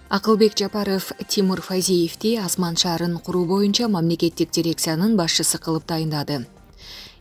Акылбек Жапаров Тимур Фазиевди Асман шаарын куруу боюнча мамлекеттик дирекциянын башчысы кылып тайындады.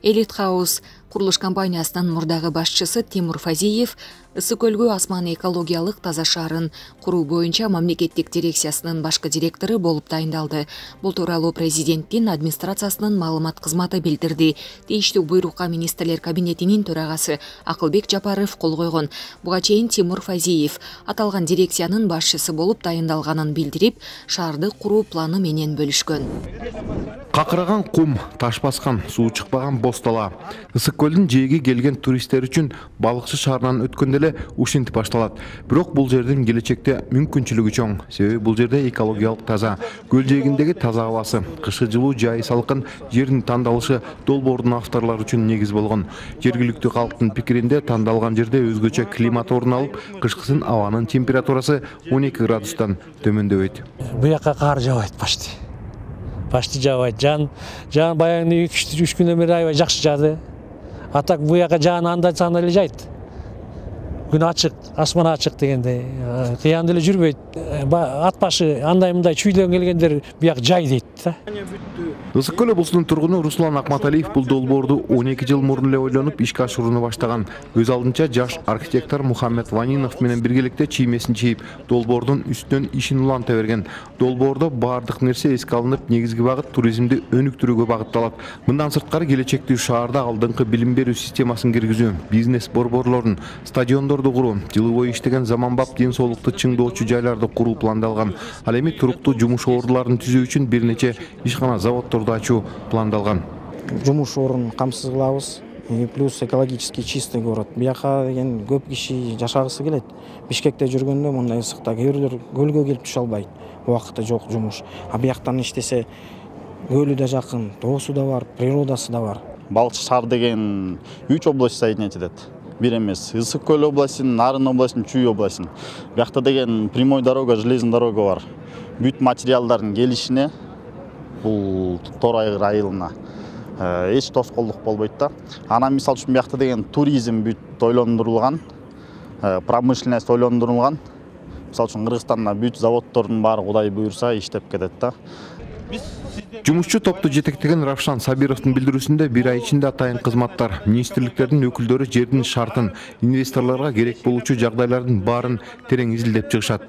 Элит Хаус курулуш компаниясынын мурдагы башчысы Тимур Фазиев Ысык-Көлгө Асман экологиялык таза шаарын куруу боюнча мамлекеттик дирекциясынын башкы директору болуп тайындалды. Бул тууралуу президенттин администрациясынын маалымат кызматы билдирди. Тийиштүү буйрукка министрлер кабинетинин төрагасы Акылбек Жапаров кол койгон. Буга чейин Тимур Фазиев аталган дирекциянын башчысы болуп тайындалганын билдирип, шаарды куруу планы менен бөлүшкөн. Какыраган кум, таш баскан, суу чыкпаган боз дала. Ысык-Көлдүн жээги келген туристтер үчүн балыкчы шаарынан өткөндө эле ушинтип башталат. Бирок бул жердин келечекте мүмкүнчүлүгү чоң. Себеби бул жерде экологиялык таза, көл жээгиндеги таза абасы, кышкы жылуу жай салкын жердин тандалышы долбоордун авторлору үчүн негиз болгон. Жергиликтүү калктын пикиринде тандалган жерде өзгөчө климат орун алып, кышкысын абанын температурасы 12 градустан төмөндөбөйт. Буяка кар жаабайт Башты жаабайт. Жан баягы 2-3 күндөн бери аябай жакшы жаады. А так буяка жаан андай саны эле жайт. Күн ачык, асман ачык дегенде, кыянда эле жүрбөйт. Ат башы андай мындай чүйдөн келгендер буяк жай дейт да. Ысык-Көл облусунун тургуну Руслан Акматалиев бул долбоорду 12 жыл мурун эле ойлонуп ишке ашырууну баштаган. Өз алдынча жаш архитектор Мухаммед Ванинов менен биргеликте чиймесин чийип, долбоордун үстүнөн ишин уланта берген. Долбоордо баардык нерсе эске алынып, негизги багыт туризмди өнүктүрүүгө багытталат. Мындан сырткары келечектүү шаарда алдыңкы билим берүү системасын киргизүү, бизнес борборлорун, стадиондорду куруу, жылы бою иштеген заманбап ден соолукту чыңдоочу жайларды куруу пландалган. Ал эми туруктуу жумуш ордуларын түзүү үчүн бир нече ишкана заводдорду ачуу пландалган. Жумуш орун камсыз кылабыз. Плюс экологически чистый город. Бияка деген көп киши жашагысы келет. Бишкекте жүргөндө мындай ысыкта кээ бирлер көлгө келип түшө албайт. Убакыты жок жумуш. А бияктан иштесе көлү да жакын, тоосу да бар, природасы да бар. Балыкчы шаар деген 3 область соединять этет. Бир эмес. Ысык-Көл областын, Нарын областын, Чүй областын. Биякта деген прямой дорога, железный дорога бар. Бүт материалдардын келишине бул тор айгыр айылына эч тоскоолдук болбойт да. Анан мисалы үчүн биякта деген туризм бүт ойлондурулган, промышленность ойлондурулган. Мисалы үчүн Кыргызстанда бүт заводдордун баары Кудай буйрса иштеп кетет да. Жумушчу топту жетектеген Равшан Сабировдун билдирүүсүндө бир ай ичинде атайын кызматтар, министрликтердин өкүлдөрү жердин шартын, инвесторлорго керек болуучу жагдайлардын баарын терең изилдеп чыгышат.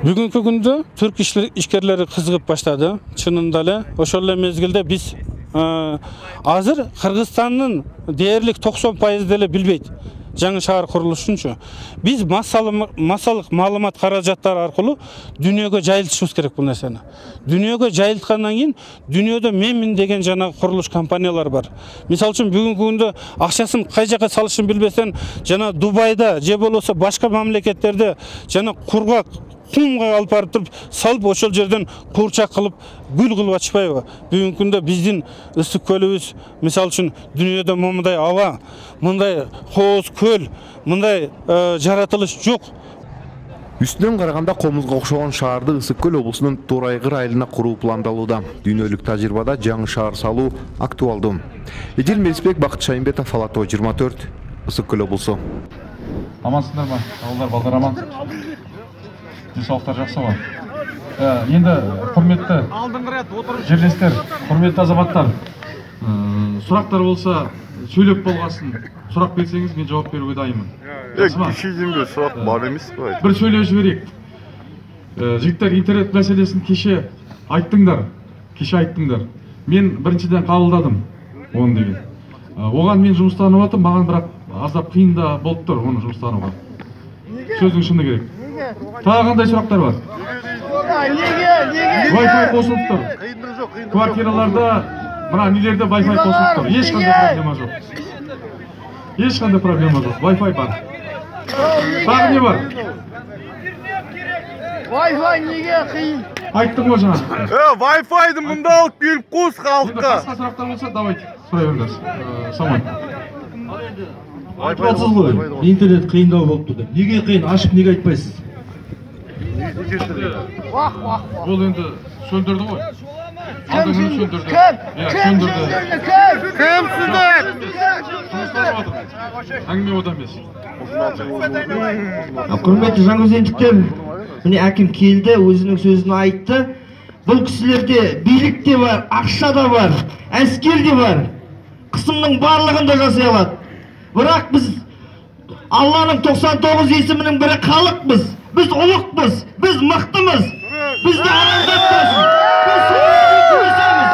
Бүгүнкү күндө түрк ишкерлери кызыгып баштады. Чынында эле ошол эле мезгилде биз азыр Кыргызстандын дээрлик 90% деле билбейт. Жаңы шаар курулушунчу. Биз массалык маалымат каражаттары аркылуу дүйнөгө жайылтышыбыз керек бул нерсени. Дүйнөгө жайылткандан кийин дүйнөдө менмин деген жана курулуш компаниялар бар. Мисалы үчүн бүгүнкү күндө акчасын кай жака салышын билбесен, жана Дубайда же болбосо башка мамлекеттерде жана кургак кумга алып барып туруп салып ошол жерден куурчак кылып гүл кылып ачпайбы? Бүгүнкү күндө биздин Ысык-Көлүбүз мисалы үчүн дүйнөдө мындай аба, мындай кооз көл, мындай жаратылыш жок. Үстүнөн караганда комузга окшогон шаарды Ысык-Көл облусунун Тор айгыр айылына куруу пландалууда. Дүйнөлүк тажрыйбада жаңы шаар салуу актуалдуу. Эдил Мелисбек, Бакыт Шайымбетов, Алатоо 24, Ысык-Көл облусу. Амансыздарбы? Ауылдар, балдар аман. Денсаулықтар жақсы бар. Енді құрметті жерлестер, құрметті азаматтар, сұрақтар болса сөйлеп болғасын, сұрақ берсеңіз мен жауап беруге дайынмын. Кешеден бері сұрақ бар емес пе? Бір сөйлеп жіберейік. Жігіттер, интернет мәселесін кеше айттыңдар. Мен біріншіден қабылдадым оны деген. Оған мен жұмыстанып атым, маған бірақ аздап қиын да болып тұр оны жұмыстануға. Сөздің шыны керек. Тағы қандай сұрақтар бар? Wi-Fi қосылып тұр. Квартираларда, мына нелерде Wi-Fi қосылып тұр. Ешқандай проблема жоқ. Wi-Fi бар. Тағы не бар? Wi-Fi неге қиын? Айттым ғой жаңа. Wi-Fi-ды мұнда алып келіп қос халыққа. Басқа сұрақтар болса, давайте сұрай беріңіз. Самай. Айтпасыз ғой, интернет қиындау болып тұрды. Неге қиын? Ашып неге айтпайсыз? Ол енді сөндірді ғой. Алдыңын сөндірді. Кім сіздер? Әңгіме одан емес. Құрметті жаңаөзендіктер, Mine әкім келді, өзінің сөзін айтты. Бұл кісілерде билік те бар, ақша да бар, әскер де бар. Қысымның барлығында жасай алады. Бірақ біз Алланың 99 есімінің бірі халықпыз. Біз ұлықпыз, біз мықтымыз. Бізді арандатпасын. Біз сөйлесеміз.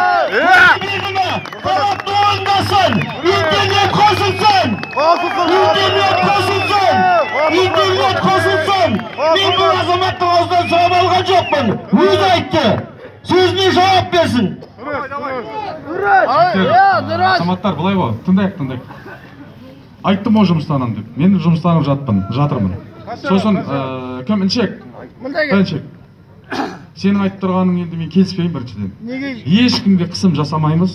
Талапты ойындасын. Интернет қосылсын. Интернет қосылсын. Интернет қосылсын. Мен бұл азаматтың аузынан сұрап алған жоқпын. Өзі айтты. Сөзіне жауап берсін. Азаматтар, былай ғой, тыңдайық. Айттым о жұмыстанам деп. Мен жұмыстанып жатырмын. Сосын кім інчек? Інчек. Сенің айтып тұрғаның енді мен келіспеймін біріншіден. Ешкімге қысым жасамаймыз,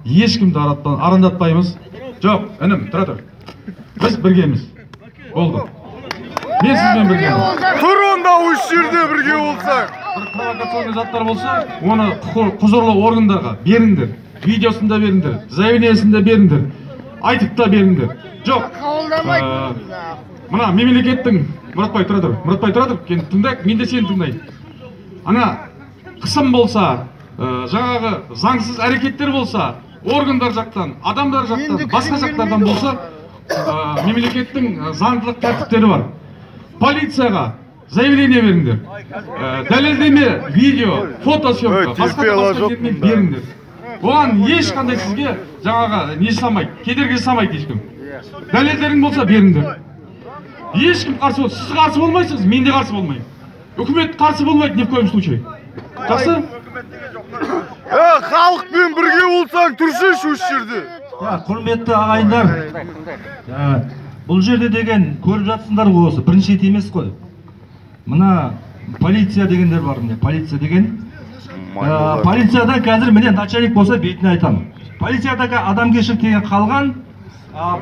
ешкімді арандатпаймыз. Жоқ, інім, тұра тұр. Біз біргеміз. Болды. Мен сізбен біргеміз. Тұр онда осы жерде бірге болсақ. Бір провокационный заттар болса, оны құзырлы органдарға беріңдер. Видеосында беріңдер, заявлениесінде беріңдер. Айтып та беріңдер. Жоқ. Мына мемлекеттің Мұратбай тұра тұр, тыңдайық, мен де сені тыңдайын. Ана қысым болса, жаңағы заңсыз әрекеттер болса, органдар жақтан, адамдар жақтан, басқа жақтардан болса, мемлекеттің заңдылық тәртіптері бар. Полицияға заявление беріңдер. Дәлелдеме, видео, фотосъемка, басқа беріңдер. Оған ешқандай сізге жаңағы не жасамайды, кедергі жасамайды ешкім. Дәлелдерің болса беріңдер. Ешкім қарсы бол, сіз қарсы болмайсыз, мен де қарсы болмайым. Үкімет қарсы болмайды, не в коем случае. Жақсы? Халықпен бірге болсаң тұршы осы жерде. Құрметті ағайындар, бұл жерде деген көріп жатсыңдар осы, бірінші рет емес қой. Мына полиция дегендер бар, полиция деген. Полицияда қазір міне начальник болса бетіне айтамын. Полициядағы адамгершілік деген қалған,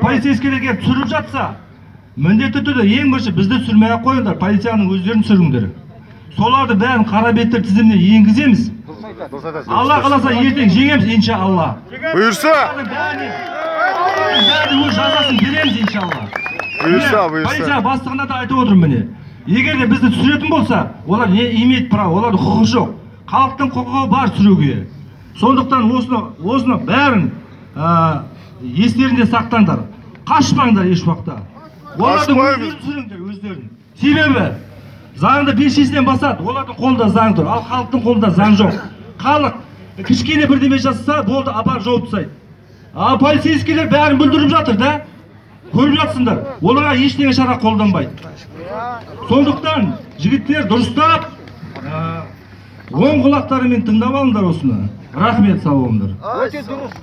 полицейскілерге түсіріп жатса, міндетті түрде ең бірінші бізді түсірмей қойыңдар, полицияның өздерін түсіріңдер. Соларды бәрін қара беттер тізіміне енгіземіз. Алла қаласа ертең жеңеміз, иншалла. Бұйырса. Бәрі өз жазасын береміз, иншалла. Бұйырса. Полиция бастығына да айтып отырмын міне. Егер де бізді түсіретін болса, олар не имеет право, олардың құқығы жоқ. Халықтың құқығы бар түсіруге. Сондықтан осыны бәрін естерінде сақтаңдар. Қашпаңдар еш уақытта. Олардың өздерін түсіріңдер, өздерін. Себебі заңды белшесінен басады, олардың қолында заң тұр, ал халықтың қолында заң жоқ. Халық кішкене бірдеме жасаса, болды апар жауып тастайды. Полицейскілер бәрін бүлдіріп жатыр да. Көріп жатсыңдар, оларға ештеңе шара қолданбайды. Сондықтан жігіттер дұрыстап, оң құлақтарымен тыңдап алыңдар осыны. Рахмет, сау болыңдар. Өте дұрыс.